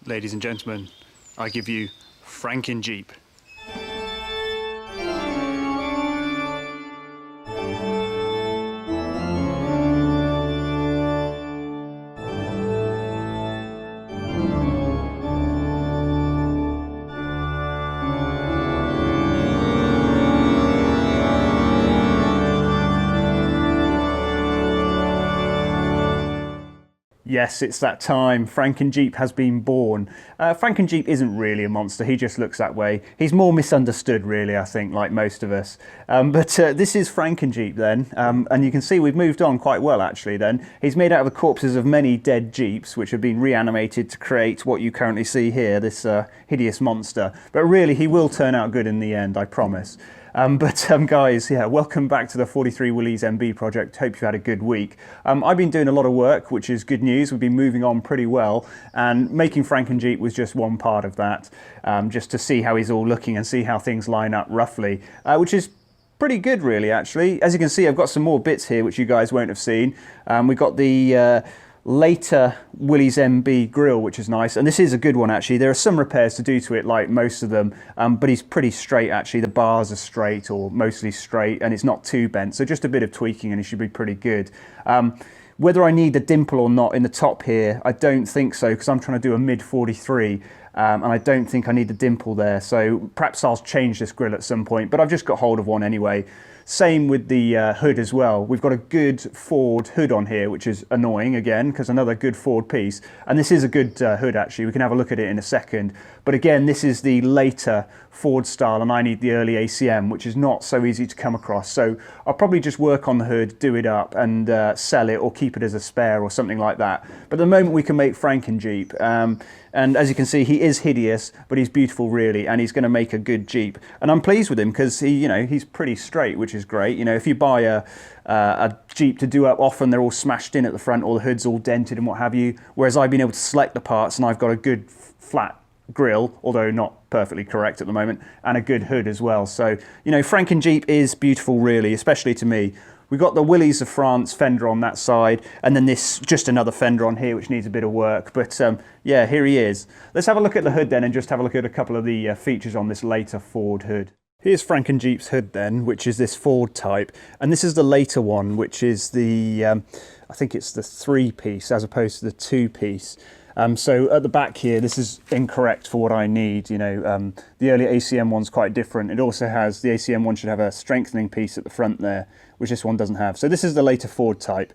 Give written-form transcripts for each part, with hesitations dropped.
Ladies and gentlemen, I give you Frankenjeep. Yes, it's that time. Frankenjeep has been born. Frankenjeep isn't really a monster, he just looks that way. He's more misunderstood really, I think, like most of us. But this is Frankenjeep then, and you can see we've moved on quite well actually then. He's made out of the corpses of many dead Jeeps, which have been reanimated to create what you currently see here, this hideous monster. But really, he will turn out good in the end, I promise. Guys, yeah, welcome back to the 43 Willys MB project. Hope you've had a good week. I've been doing a lot of work, which is good news. We've been moving on pretty well, and making Frankenjeep was just one part of that, just to see how he's all looking and see how things line up roughly, which is pretty good really actually. As you can see, I've got some more bits here which you guys won't have seen. We've got the later Willys MB grill, which is nice, and this is a good one actually. There are some repairs to do to it like most of them, but he's pretty straight actually. The bars are straight or mostly straight, and it's not too bent, so just a bit of tweaking and he should be pretty good. Whether I need a dimple or not in the top here, I don't think so, because I'm trying to do a mid 43, and I don't think I need a dimple there, so perhaps I'll change this grill at some point, but I've just got hold of one anyway. Same with the hood as well. We've got a good Ford hood on here, which is annoying again, because another good Ford piece. And this is a good hood actually. We can have a look at it in a second. But again, this is the later Ford style, and I need the early ACM, which is not so easy to come across. So I'll probably just work on the hood, do it up, and sell it or keep it as a spare or something like that. But at the moment we can make Frankenjeep. And as you can see, he is hideous, but he's beautiful really, and he's going to make a good Jeep. And I'm pleased with him because he's pretty straight, which is great. You know, if you buy a Jeep to do up, often they're all smashed in at the front, or the hood's all dented and what have you. Whereas I've been able to select the parts, and I've got a good flat grille, although not perfectly correct at the moment, and a good hood as well. So, Frankenjeep is beautiful really, especially to me. We've got the Willys of France fender on that side, and then this, just another fender on here, which needs a bit of work. But yeah, here he is. Let's have a look at the hood then, and just have a look at a couple of the features on this later Ford hood. Here's Frankenjeep's hood then, which is this Ford type, and this is the later one, which is the, I think it's the 3-piece as opposed to the 2-piece. So at the back here, this is incorrect for what I need. The earlier ACM one's quite different. It also has, the ACM one should have a strengthening piece at the front there, which this one doesn't have. So this is the later Ford type,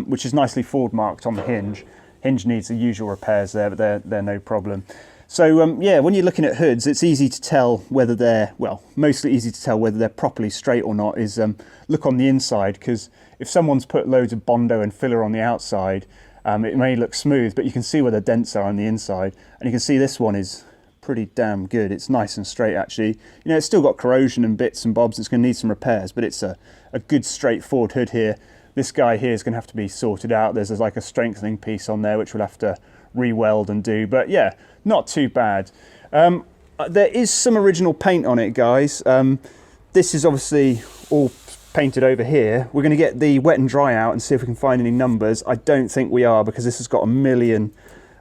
which is nicely Ford marked on the hinge. Hinge needs the usual repairs there, but they're no problem. So yeah, when you're looking at hoods, it's easy to tell whether they're, well, mostly easy to tell whether they're properly straight or not is look on the inside, because if someone's put loads of Bondo and filler on the outside, it may look smooth, but you can see where the dents are on the inside, and you can see this one is pretty damn good. It's nice and straight actually. It's still got corrosion and bits and bobs. It's going to need some repairs, but it's a good straightforward hood here. This guy here is going to have to be sorted out. There's like a strengthening piece on there which we'll have to re-weld and do, but yeah, not too bad. There is some original paint on it, guys. This is obviously all painted over here. We're going to get the wet and dry out and see if we can find any numbers. I don't think we are, because this has got a million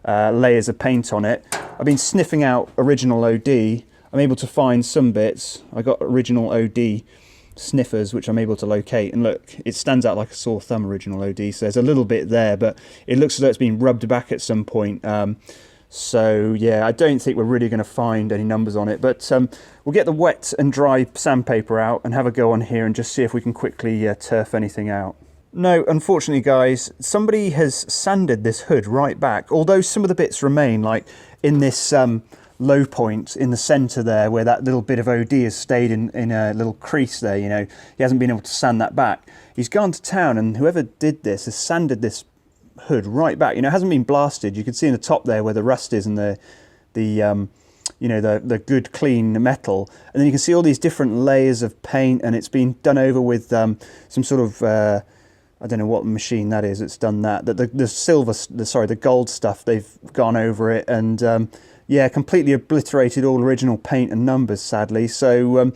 layers of paint on it. I've been sniffing out original OD. I'm able to find some bits. I got original OD sniffers which I'm able to locate, and look, it stands out like a sore thumb, original OD. So there's a little bit there, but it looks as though it's been rubbed back at some point. So yeah, I don't think we're really going to find any numbers on it, but we'll get the wet and dry sandpaper out and have a go on here and just see if we can quickly turf anything out. No, unfortunately guys, somebody has sanded this hood right back, although some of the bits remain, like in this low point in the centre there, where that little bit of OD has stayed in a little crease there. He hasn't been able to sand that back. He's gone to town, and whoever did this has sanded this hood right back. It hasn't been blasted. You can see in the top there where the rust is and the good clean metal, and then you can see all these different layers of paint, and it's been done over with some sort of I don't know what machine that is. It's done that. The gold stuff, they've gone over it, and yeah, completely obliterated all original paint and numbers, sadly. So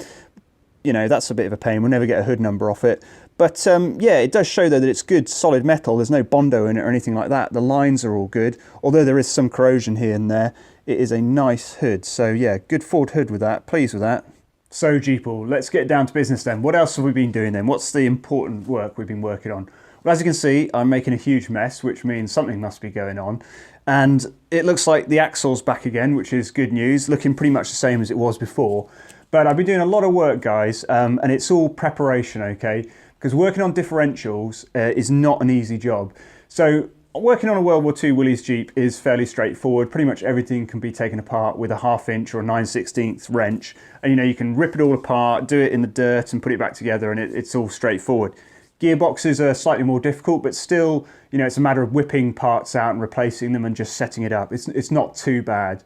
that's a bit of a pain. We'll never get a hood number off it. But yeah, it does show though that it's good solid metal. There's no Bondo in it or anything like that. The lines are all good, although there is some corrosion here and there. It is a nice hood. So yeah, good Ford hood with that. Pleased with that. So Jeeple, let's get down to business then. What else have we been doing then? What's the important work we've been working on? Well, as you can see, I'm making a huge mess, which means something must be going on. And it looks like the axle's back again, which is good news, looking pretty much the same as it was before. But I've been doing a lot of work, guys, and it's all preparation, okay? Because working on differentials is not an easy job. So working on a World War II Willys Jeep is fairly straightforward. Pretty much everything can be taken apart with a 1/2 inch or a 9/16 wrench. And you know, you can rip it all apart, do it in the dirt and put it back together, and it's all straightforward. Gearboxes are slightly more difficult, but still, you know, it's a matter of whipping parts out and replacing them and just setting it up. It's not too bad.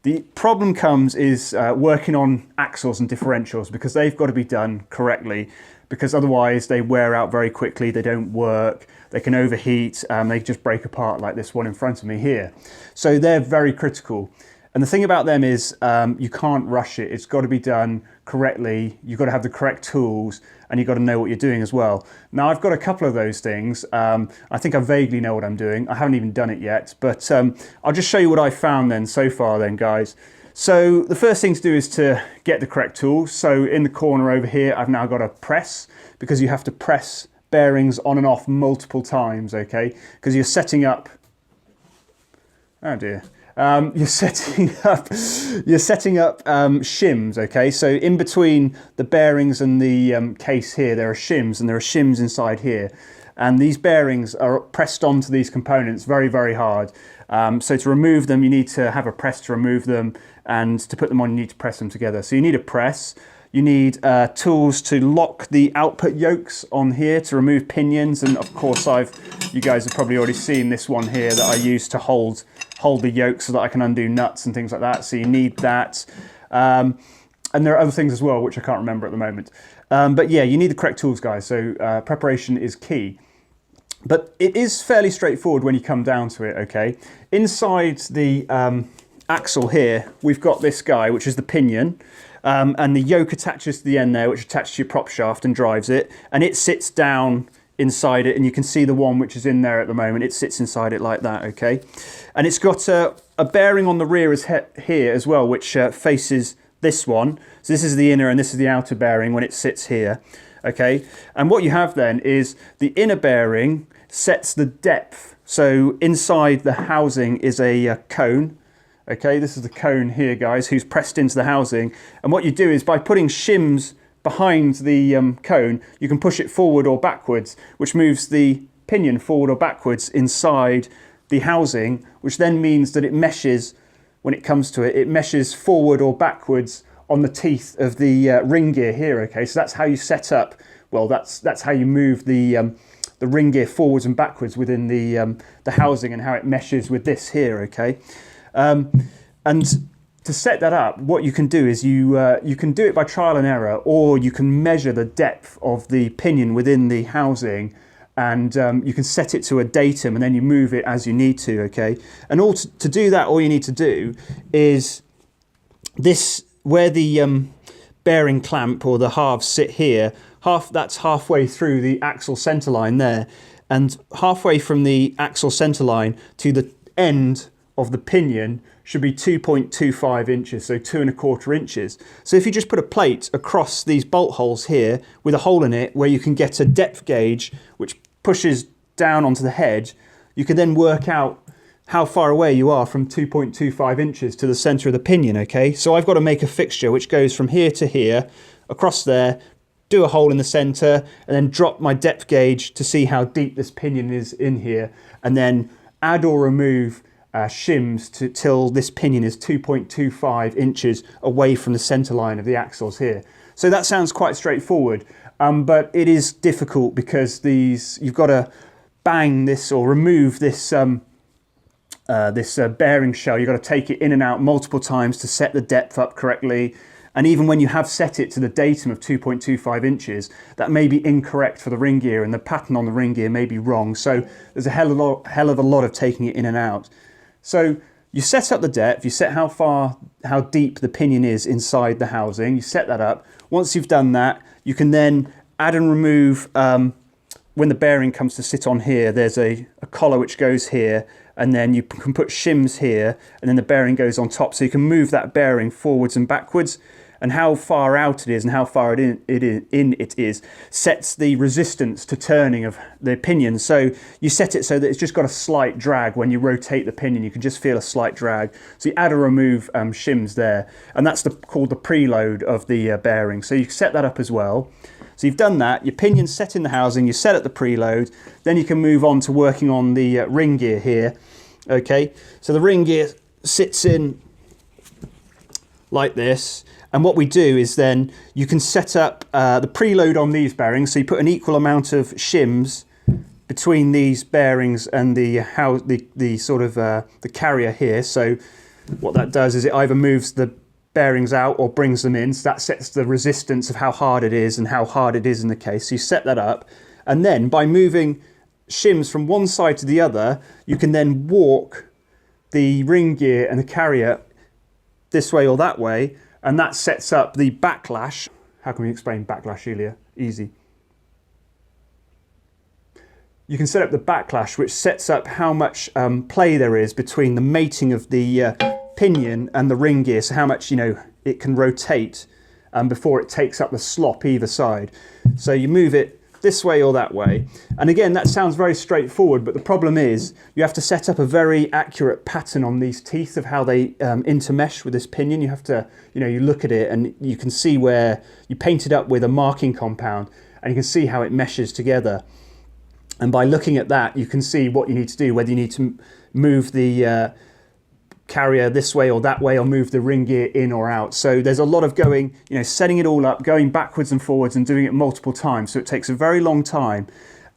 The problem comes is working on axles and differentials, because they've got to be done correctly, because otherwise they wear out very quickly, they don't work, they can overheat, they just break apart like this one in front of me here. So they're very critical. And the thing about them is you can't rush it. It's got to be done correctly. You've got to have the correct tools, and you've got to know what you're doing as well. Now, I've got a couple of those things. I think I vaguely know what I'm doing. I haven't even done it yet, but I'll just show you what I've found then so far then, guys. So the first thing to do is to get the correct tools. So in the corner over here, I've now got a press, because you have to press bearings on and off multiple times, okay? Because you're setting up, oh dear. You're setting up shims, okay? So in between the bearings and the case here, there are shims, and there are shims inside here. And these bearings are pressed onto these components very, very hard. So to remove them, you need to have a press to remove them, and to put them on, you need to press them together. So you need a press. You need tools to lock the output yokes on here to remove pinions. And of course, you guys have probably already seen this one here that I use to hold the yoke so that I can undo nuts and things like that. So you need that. And there are other things as well, which I can't remember at the moment. But yeah, you need the correct tools, guys. So preparation is key. But it is fairly straightforward when you come down to it, okay? Inside the axle here, we've got this guy, which is the pinion. And the yoke attaches to the end there, which attaches to your prop shaft and drives it. And it sits down inside it, and you can see the one which is in there at the moment. It sits inside it like that, okay? And it's got a bearing on the rear here as well, which faces this one. So this is the inner and this is the outer bearing when it sits here, okay? And what you have then is the inner bearing sets the depth. So inside the housing is a cone. Okay, this is the cone here, guys, who's pressed into the housing. And what you do is by putting shims behind the cone, you can push it forward or backwards, which moves the pinion forward or backwards inside the housing, which then means that it meshes, when it comes to it, it meshes forward or backwards on the teeth of the ring gear here, okay? So that's how you set up, well, that's how you move the ring gear forwards and backwards within the housing, and how it meshes with this here, okay? And to set that up, what you can do is you can do it by trial and error, or you can measure the depth of the pinion within the housing, and you can set it to a datum, and then you move it as you need to, okay? And to do that, all you need to do is this, where the bearing clamp or the halves sit here, that's halfway through the axle centre line there, and halfway from the axle centre line to the end of the pinion should be 2.25 inches, so 2¼ inches. So if you just put a plate across these bolt holes here with a hole in it where you can get a depth gauge which pushes down onto the head, you can then work out how far away you are from 2.25 inches to the centre of the pinion, okay? So I've got to make a fixture which goes from here to here, across there, do a hole in the centre, and then drop my depth gauge to see how deep this pinion is in here, and then add or remove shims till this pinion is 2.25 inches away from the centre line of the axles here. So that sounds quite straightforward, but it is difficult because you've got to bang this or remove this bearing shell. You've got to take it in and out multiple times to set the depth up correctly. And even when you have set it to the datum of 2.25 inches, that may be incorrect for the ring gear, and the pattern on the ring gear may be wrong. So there's a hell of a lot of taking it in and out. So you set up the depth, you set how deep the pinion is inside the housing, you set that up. Once you've done that, you can then add and remove when the bearing comes to sit on here, there's a collar which goes here, and then you can put shims here, and then the bearing goes on top, so you can move that bearing forwards and backwards. And how far out it is and how far it is sets the resistance to turning of the pinion. So you set it so that it's just got a slight drag when you rotate the pinion. You can just feel a slight drag. So you add or remove shims there, and that's called the preload of the bearing. So you set that up as well. So you've done that, your pinion's set in the housing, you set up the preload, then you can move on to working on the ring gear here. Okay, so the ring gear sits in like this. And what we do is then you can set up the preload on these bearings. So you put an equal amount of shims between these bearings and the carrier here. So what that does is it either moves the bearings out or brings them in. So that sets the resistance of how hard it is and how hard it is in the case. So you set that up. And then by moving shims from one side to the other, you can then walk the ring gear and the carrier this way or that way. And that sets up the backlash. How can we explain backlash, Elia? Easy. You can set up the backlash, which sets up how much play there is between the mating of the pinion and the ring gear. So how much, it can rotate before it takes up the slop either side. So you move it this way or that way. And again, that sounds very straightforward, but the problem is you have to set up a very accurate pattern on these teeth of how they intermesh with this pinion. You have to, you look at it and you can see where you paint it up with a marking compound and you can see how it meshes together. And by looking at that, you can see what you need to do, whether you need to move the carrier this way or that way, or move the ring gear in or out. So there's a lot of going, setting it all up, going backwards and forwards and doing it multiple times. So it takes a very long time.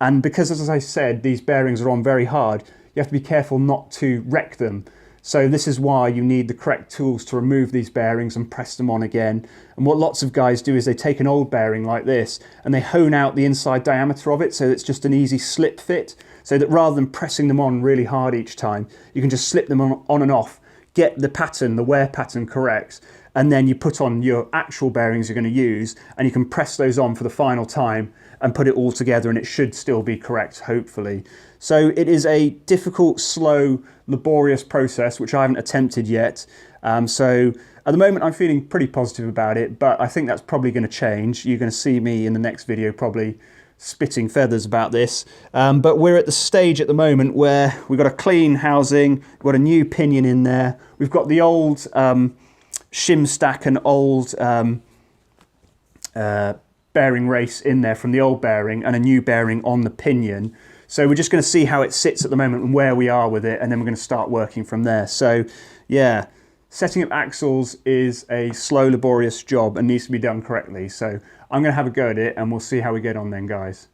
And because, as I said, these bearings are on very hard, you have to be careful not to wreck them. So this is why you need the correct tools to remove these bearings and press them on again. And what lots of guys do is they take an old bearing like this and they hone out the inside diameter of it so it's just an easy slip fit, so that rather than pressing them on really hard each time, you can just slip them on and off, get the pattern, the wear pattern correct, and then you put on your actual bearings you're going to use and you can press those on for the final time and put it all together, and it should still be correct, hopefully. So it is a difficult, slow, laborious process, which I haven't attempted yet. So at the moment I'm feeling pretty positive about it, but I think that's probably going to change. You're going to see me in the next video probably spitting feathers about this. But we're at the stage at the moment where we've got a clean housing, we've got a new pinion in there, we've got the old shim stack and old bearing race in there from the old bearing, and a new bearing on the pinion. So we're just going to see how it sits at the moment and where we are with it, and then we're going to start working from there. So yeah, setting up axles is a slow, laborious job and needs to be done correctly. So I'm going to have a go at it and we'll see how we get on then, guys.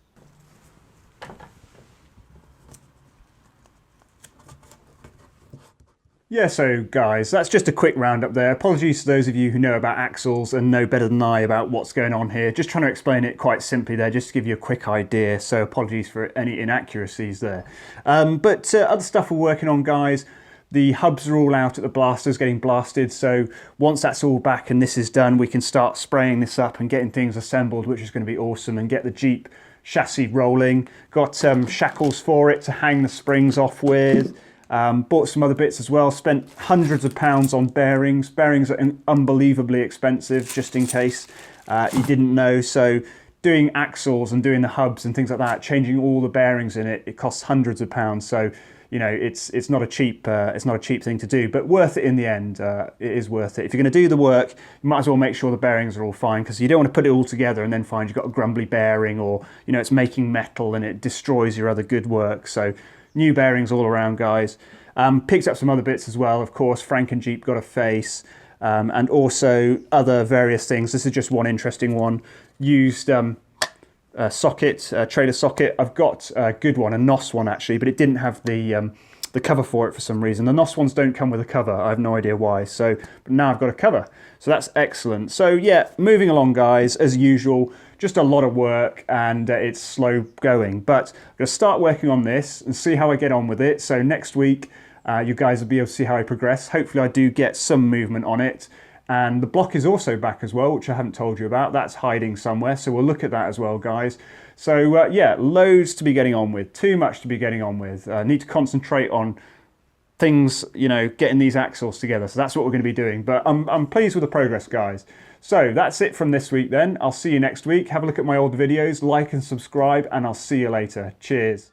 Yeah, so guys, that's just a quick roundup there. Apologies to those of you who know about axles and know better than I about what's going on here. Just trying to explain it quite simply there, just to give you a quick idea. So apologies for any inaccuracies there. But other stuff we're working on, guys. The hubs are all out at the blasters, getting blasted. So once that's all back and this is done, we can start spraying this up and getting things assembled, which is going to be awesome, and get the Jeep chassis rolling. Got shackles for it to hang the springs off with. Bought some other bits as well, spent hundreds of pounds on bearings. Bearings are unbelievably expensive, just in case you didn't know. So doing axles and doing the hubs and things like that, changing all the bearings in it, it costs hundreds of pounds. So it's not a cheap thing to do, but worth it in the end. It is worth it. If you're going to do the work, you might as well make sure the bearings are all fine, because you don't want to put it all together and then find you've got a grumbly bearing, or it's making metal and it destroys your other good work. So new bearings all around, guys. Picked up some other bits as well, of course. Frankenjeep got a face, and also other various things. This is just one interesting one. Used socket, trailer socket. I've got a good one, a NOS one actually, but it didn't have the cover for it for some reason. The NOS ones don't come with a cover. I have no idea why. So but now I've got a cover. So that's excellent. So yeah, moving along, guys, as usual. Just a lot of work, and it's slow going, but I'm going to start working on this and see how I get on with it. So next week, you guys will be able to see how I progress. Hopefully I do get some movement on it. And the block is also back as well, which I haven't told you about. That's hiding somewhere, so we'll look at that as well, guys. So yeah, loads to be getting on with, too much to be getting on with. Need to concentrate on things, you know, getting these axles together. So that's what we're going to be doing. But I'm pleased with the progress, guys. So that's it from this week then. I'll see you next week. Have a look at my old videos, like and subscribe, and I'll see you later. Cheers.